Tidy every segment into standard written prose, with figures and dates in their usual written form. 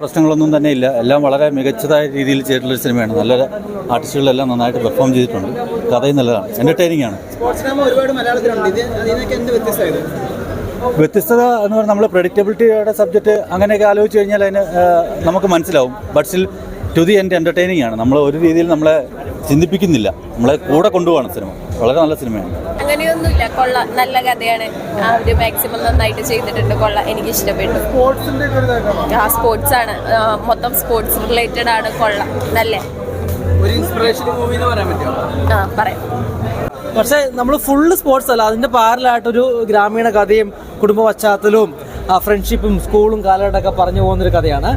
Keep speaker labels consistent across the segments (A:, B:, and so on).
A: പ്രശ്നങ്ങളൊന്നും തന്നെ ഇല്ല. എല്ലാം വളരെ മികച്ചതായ രീതിയിൽ ചെയ്തിട്ടുള്ളൊരു സിനിമയാണ്. നല്ല ആർട്ടിസ്റ്റുകളെല്ലാം നന്നായിട്ട് പെർഫോം ചെയ്തിട്ടുണ്ട്. കഥയും നല്ലതാണ്, എൻ്റർടൈനിങ് ആണ്. വ്യത്യസ്തത എന്ന് പറഞ്ഞാൽ നമ്മൾ പ്രഡിക്റ്റബിലിറ്റിയുടെ സബ്ജക്റ്റ് അങ്ങനെയൊക്കെ ആലോചിച്ച് കഴിഞ്ഞാൽ അതിന് നമുക്ക് മനസ്സിലാവും. But still to the end entertaining ആണ്. നമ്മൾ ഒരു രീതിയിൽ നമ്മളെ ചിന്തിപ്പിക്കുന്നില്ല, നമ്മളെ കൂടെ കൊണ്ടുപോകണം. സിനിമ വളരെ നല്ല സിനിമയാണ്.
B: അങ്ങനെയൊന്നുമില്ല, കൊള്ളാം, നല്ല കഥയാണ്. ഒരു മാക്സിമം നന്നായിട്ട് ചെയ്തിട്ടുണ്ട്, കൊള്ളാം, എനിക്ക് ഇഷ്ടപ്പെട്ടു. സ്പോർട്സ് ആണ്, മൊത്തം സ്പോർട്സ് റിലേറ്റഡ് ആണ്, കൊള്ളാം, നല്ല
C: ഒരു ഇൻസ്പിറേഷൻ മൂവി എന്ന് പറയാൻ പറ്റുമോ?
B: പറയാം.
D: പക്ഷേ നമ്മൾ ഫുള്ള് സ്പോർട്സ് അല്ല, അതിൻ്റെ പാരലായിട്ടൊരു ഗ്രാമീണ കഥയും കുടുംബ പശ്ചാത്തലവും ഫ്രണ്ട്ഷിപ്പും സ്കൂളും കാലഘട്ടമൊക്കെ പറഞ്ഞു പോകുന്നൊരു കഥയാണ്.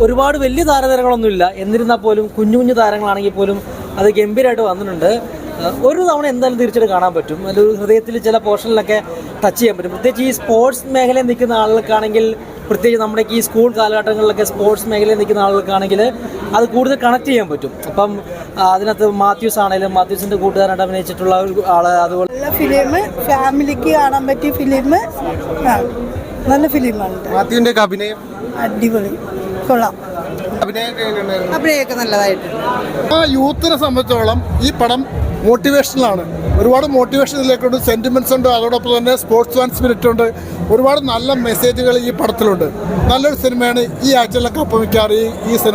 D: ഒരുപാട് വലിയ താരതരങ്ങളൊന്നുമില്ല, എന്നിരുന്നാൽ പോലും കുഞ്ഞു കുഞ്ഞു താരങ്ങളാണെങ്കിൽ പോലും അത് ഗംഭീരമായിട്ട് വന്നിട്ടുണ്ട്. ഒരു തവണ എന്തായാലും തിരിച്ചിട്ട് കാണാൻ പറ്റും. ഒരു ഹൃദയത്തിൽ ചില പോർഷനിലൊക്കെ ടച്ച് ചെയ്യാൻ പറ്റും. പ്രത്യേകിച്ച് ഈ സ്പോർട്സ് മേഖലയിൽ നിൽക്കുന്ന ആളുകൾക്കാണെങ്കിൽ, പ്രത്യേകിച്ച് നമ്മുടെ ഈ സ്കൂൾ കാലഘട്ടങ്ങളിലൊക്കെ സ്പോർട്സ് മേഖലയിൽ നിൽക്കുന്ന ആളുകൾക്കാണെങ്കിൽ അത് കൂടുതൽ കണക്ട് ചെയ്യാൻ പറ്റും. അപ്പം അതിനകത്ത് മാത്യൂസ് ആണെങ്കിലും മാത്യൂസിൻ്റെ കൂട്ടുകാരായിട്ട് അഭിനയിച്ചിട്ടുള്ള ഒരു ആള്, അതുപോലെ
E: നല്ല ഫിലിം, ഫാമിലിക്ക് കാണാൻ പറ്റിയ ഫിലിം, നല്ല ഫിലിമാണ്.
F: മാത്യുവിന്റെ അഭിനയം
E: അടിപൊളി, കൊള്ളാം,
F: അഭിനയമൊക്കെ
E: നല്ലതായിട്ടുണ്ട്.
F: ആ യൂത്തിനെ സംബന്ധിച്ചോളം ഈ പടം മോട്ടിവേഷനിലാണ്. ഒരുപാട് മോട്ടിവേഷനിലേക്കുണ്ട്, സെന്റിമെന്റ്സ് ഉണ്ട്, അതോടൊപ്പം തന്നെ സ്പോർട്സ് മാൻ സ്പിരിറ്റ് ഉണ്ട്. ഒരുപാട് നല്ല മെസ്സേജുകൾ ഈ പടത്തിലുണ്ട്. നല്ലൊരു സിനിമയാണ്. ഈ ആഴ്ചയിലൊക്കെ ഒപ്പം വയ്ക്കാറ് ഈ സിനിമ.